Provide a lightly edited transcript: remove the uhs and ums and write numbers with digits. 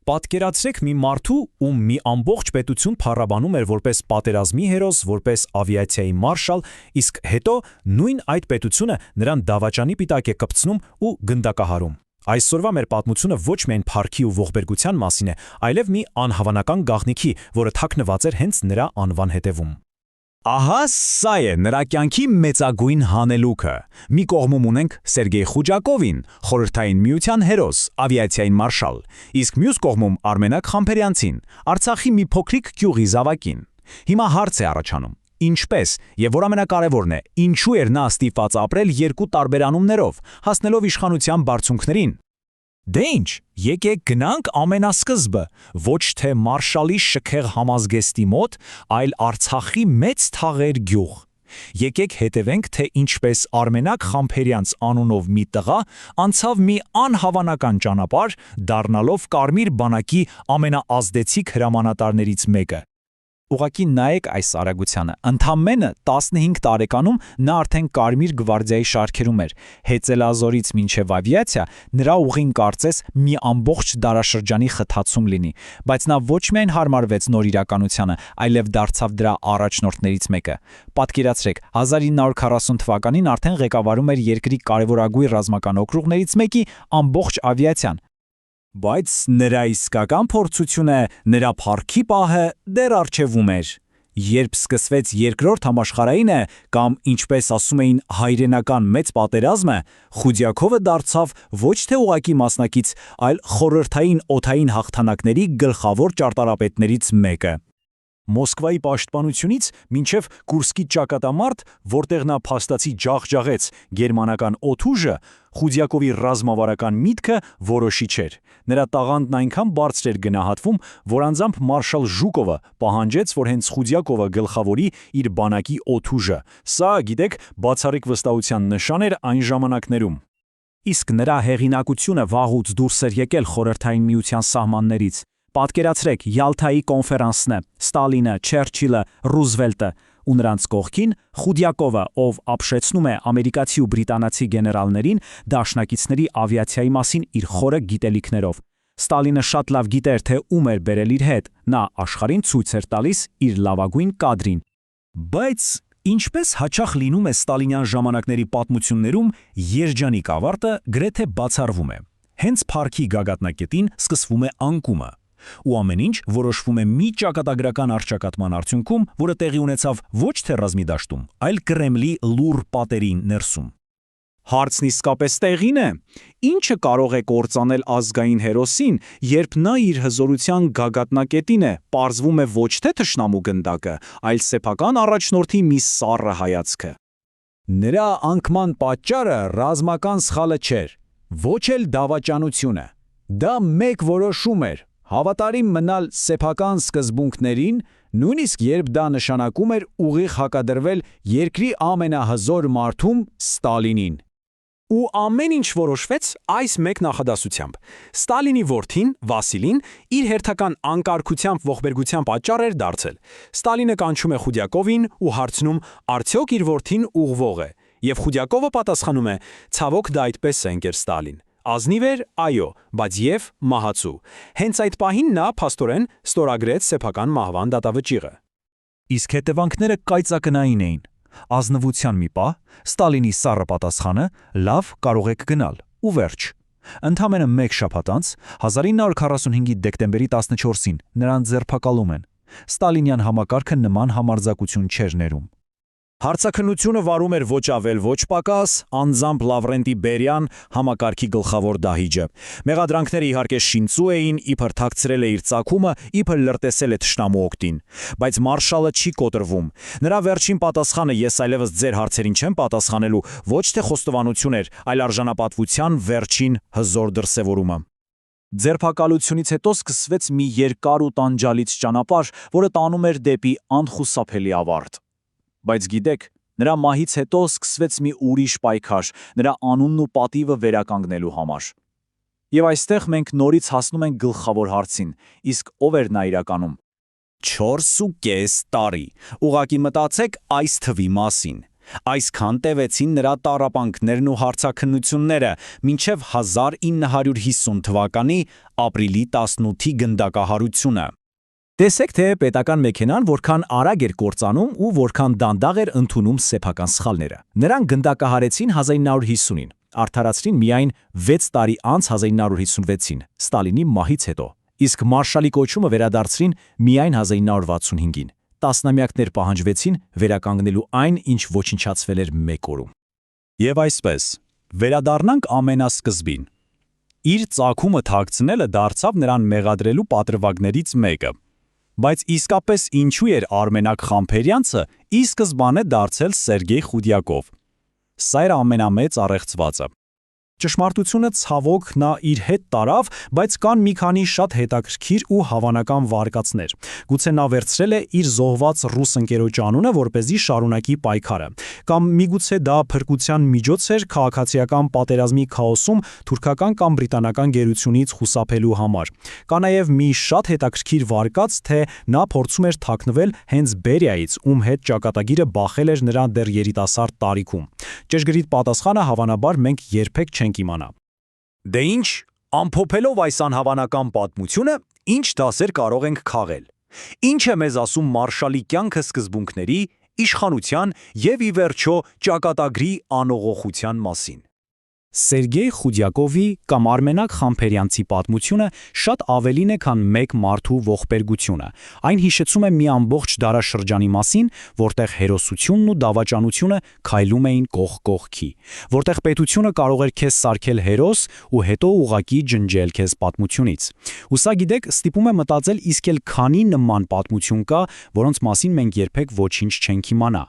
Պատկերացրեք մի մարդու, ում մի ամբողջ պետություն փառաբանում էր որպես պատերազմի հերոս, որպես ավիացիայի մարշալ, իսկ հետո նույն այդ պետությունը նրան դավաճանի պիտակ է կպցնում ու գնդակահարում։ Այսօրվա մեր պատմությունը ոչ միայն փառքի ու ողբերգության մասին է, այլև մի անհավանական գաղտնիքի, որը թաքնված էր հենց նրա անվան հետևում։ Ահա սա է նրա կյանքի մեծագույն հանելուկը։ Մի կողմում ունենք Սերգեյ Խուջակովին, խորհրդային միության հերոս, ավիացիային մարշալ, իսկ մյուս կողմում Արմենակ Խամփերյանցին, Արցախի մի փոքրիկ գյուղի զավակին։ Հիմա հարց է առաջանում. ինչպես եւ որ ամենակարևորն է, ինչու էր նա ստիպված ապրել երկու տարբեր անուններով, հասնելով իշխանության բարձունքներին։ Դե ինչ, եկեք գնանք ամենասկզբը, ոչ թե մարշալի շքեղ համազգեստի մոտ, այլ Արցախի մեծ թաղեր գյուղ։ Եկեք հետևենք, թե ինչպես Արմենակ Խամփերյանց անունով մի տղա անցավ մի անհավանական ճանապարհ, դառնալով Կարմիր բանակի ամենաազդեցիկ հրամանատարներից մեկը։ Ուղղակի նայեք այս արագությանը, ընդամենը 15 տարեկանում նա արդեն Կարմիր գվարդիայի շարքերում էր, հեծելազորից մինչև ավիացիա, նրա ուղին կարծես մի ամբողջ դարաշրջանի խթացում լինի, բայց նա ոչ միայն հարմարվեց նոր իրականությանը, այլև դարձավ դրա առաջնորդներից մեկը։ Պատկերացրեք, 1940 թվականին արդեն ղեկավարում էր երկրի կարևորագույն ռազմական օկրուգներից մեկի ամբողջ ավիացիան։ Բայց նրա իսկական փորձությունը, նրա փառքի պահը դեռ առջևում էր։ Երբ սկսվեց երկրորդ համաշխարհայինը, կամ ինչպես ասում էին հայրենական մեծ պատերազմը, Խուդյակովը դարձավ ոչ թե ուղակի մասնակից, այլ խորհրդային օդային հաղթանակների գլխավոր ճարտարապետներից մեկը։ Մոսկվայի պաշտպանությունից մինչև Կուրսկի ճակատամարտ, որտեղ նա փաստացի ջախջախեց գերմանական օդուժը, Խուդյակովի ռազմավարական միտքը որոշիչ էր։ Նրա տաղանդն այնքան բարձր էր գնահատվում, որ անձամբ մարշալ Ժուկովը պահանջեց, որ հենց Խուդյակովը գլխավորի իր բանակի օդուժը։ Սա, գիտեք, բացառիկ վստահության նշան էր այն ժամանակներում։ Իսկ նրա հեղինակությունը վաղուց դուրս էր եկել խորհրդային միության սահմաններից։ Պատկերացրեք Յալթայի կոնֆերանսն է, Ստալինը, Չերչիլը, Ռուզվելտը ու նրանց կողքին Խուդյակովը, ով ապշեցնում է ամերիկացի ու բրիտանացի գեներալներին դաշնակիցների ավիացիայի մասին իր խորը գիտելիքներով։ Ստալինը շատ լավ գիտեր, թե ում էր բերել իր հետ, նա աշխարհին ցույց էր տալիս իր լավագույն կադրին։ Բայց ինչպես հաճախ լինում է ստալինյան ժամանակների պատմություններում, երջանիկ ավարտը գրեթե բացառվում է։ Հենց փառքի գագաթնակետին սկսվում է անկումը։ Ու ամեն ինչ որոշվում է մի ճակատագրական առճակատման արդյունքում, որը տեղի ունեցավ ոչ թե ռազմի դաշտում, այլ Կրեմլի լուռ պատերի ներսում։ Հարցն իսկապես տեղին է. ինչը կարող է կործանել ազգային հերոսին, երբ նա իր հզորության գագաթնակետին է, պարզվում է ոչ թե թշնամու գնդակը, այլ սեփական առաջնորդի մի սառը հայացքը։ Նրա անկման պատճառը ռազմական սխալը չէր, ոչ էլ դավաճանությունը։ Դա մեկ որոշում էր. հավատարիմ մնալ սեփական սկզբունքներին, նույնիսկ երբ դա նշանակում էր ուղիղ հակադրվել երկրի ամենահզոր մարդուն Ստալինին։ Ու ամեն ինչ որոշվեց այս մեկ նախադասությամբ. Ստալինի որդին, Վասիլին, իր հերթական անկարգությամբ ողբերգության պատճառ էր դարձել։ Ստալինը կանչում է Խուդյակովին ու հարցնում, արդյոք իր որդին ուղղվող է, եւ Խուդյակովը պատասխանում է. ցավոք դա այդպես է, ընկեր Ստալին։ Ազնիվ էր, այո, բայց եւ մահացու։ Հենց այդ պահին նա փաստորեն ստորագրեց սեփական մահվան դատավճիռը։ Իսկ հետևանքները կայծակնային էին։ Ազնվության մի պահ, Ստալինի սառը պատասխանը՝ լավ, կարող եք գնալ, ու վերջ։ Ընդամենը մեկ շաբաթ անց, 1945-ի դեկտեմբերի 14-ին նրան ձերբակալում են։ Ստալինյան համակարգը նման համարձակություն չէր ներում։ Հարցաքննությունը վարում էր ոչ ավել ոչ պակաս, անձամբ Լավրենտի Բերյան, համակարգի գլխավոր դահիճը։ Մեղադրանքները իհարկե շինծու էին, իբր թաքցրել է իր ծագումը, իբր լրտեսել է թշնամու օգտին։ Բայց մարշալը չի կոտրվում։ Նրա վերջին պատասխանը ես այլևս ձեր հարցերին չեմ պատասխանելու, ոչ թե խոստովանություն էր, այլ արժանապատվության վերջին հզոր դրսևորումը։ Ձերբակալությունից հետո սկսվեց մի երկար ու տանջալից ճանապարհ, որը տանում էր դեպի անխուսափելի ավարտ։ Բայց գիտեք, նրա մահից հետո սկսվեց մի ուրիշ պայքար, նրա անունն ու պատիվը վերականգնելու համար։ Եվ այստեղ մենք նորից հասնում ենք գլխավոր հարցին, իսկ ով էր նա իրականում։ 4.5 տարի։ Ուղղակի մտածեք այս թվի մասին։ Այսքան տևեցին նրա տառապանքներն ու հարցաքննությունները, մինչև 1950 թվականի ապրիլի 18-ի գնդակահարությունը։ Տեսեք, թե պետական մեքենան որքան արագ էր կործանում ու որքան դանդաղ էր ընդունում սեփական սխալները։ Նրանք գնդակահարեցին 1950-ին, արդարացրին միայն 6 տարի անց 1956-ին, Ստալինի մահից հետո, իսկ Մարշալի կոչումը վերադարձրին միայն 1965-ին։ Տասնամյակներ պահանջվեցին վերականգնելու այն, ինչ ոչնչացվել էր մեկ օրում։ Եվ այսպես, վերադառնանք ամենասկզբին։ Իր ծագումը թաքցնելը դարձավ նրան մեղադրելու պատրվակներից մեկը։ Բայց իսկապես ինչու էր Արմենակ Խամփերյանցը ի սկզբանե դարձել Սերգեյ Խուդյակով։ Սա էր ամենամեծ առեղծվածը։ Ճշմարտությունը ցավոք նա իր հետ տարավ, բայց կան մի քանի շատ հետաքրքիր ու հավանական վարկածներ։ Գուցե նա վերցրել է իր զոհված ռուս ընկերոջ անունը, որպեսզի շարունակի պայքարը, կամ միգուցե դա փրկության միջոց էր քաղաքացիական պատերազմի քաոսում թուրքական կամ բրիտանական գերությունից խուսափելու համար։ Կա նաև մի շատ հետաքրքիր վարկած, թե նա փորձում էր թաքնվել հենց Բերիայից, ում հետ ճակատագիրը բախել էր նրա դեռ երիտասարդ տարիքում։ Ճշգրիտ պատասխանը հավանաբար մենք երբեք չենք իմանա։ Դե ինչ, ամփոփելով այս անհավանական պատմությունը, ինչ դասեր կարող ենք քաղել։ Ինչ է մեզ ասում Մարշալի կյանքը սկզբունքների, իշխանության եւ ի վերջո ճակատագրի անողողության մասին։ Սերգեյ Խուդյակովի կամ Արմենակ Խամփերյանցի պատմությունը շատ ավելին է, քան մեկ մարդու ողբերգությունը։ Այն հիշեցում է մի ամբողջ դարաշրջանի մասին, որտեղ հերոսությունն ու դավաճանությունը քայլում էին կողք կողքի, որտեղ պետությունը կարող էր քեզ սարքել հերոս ու հետո ուղակի ջնջել քեզ պատմությունից։ Ու սա, գիտեք, ստիպում է մտածել, իսկ էլ քանի նման պատմություն կա, որոնց մասին մենք երբեք ոչինչ չենք իմանա։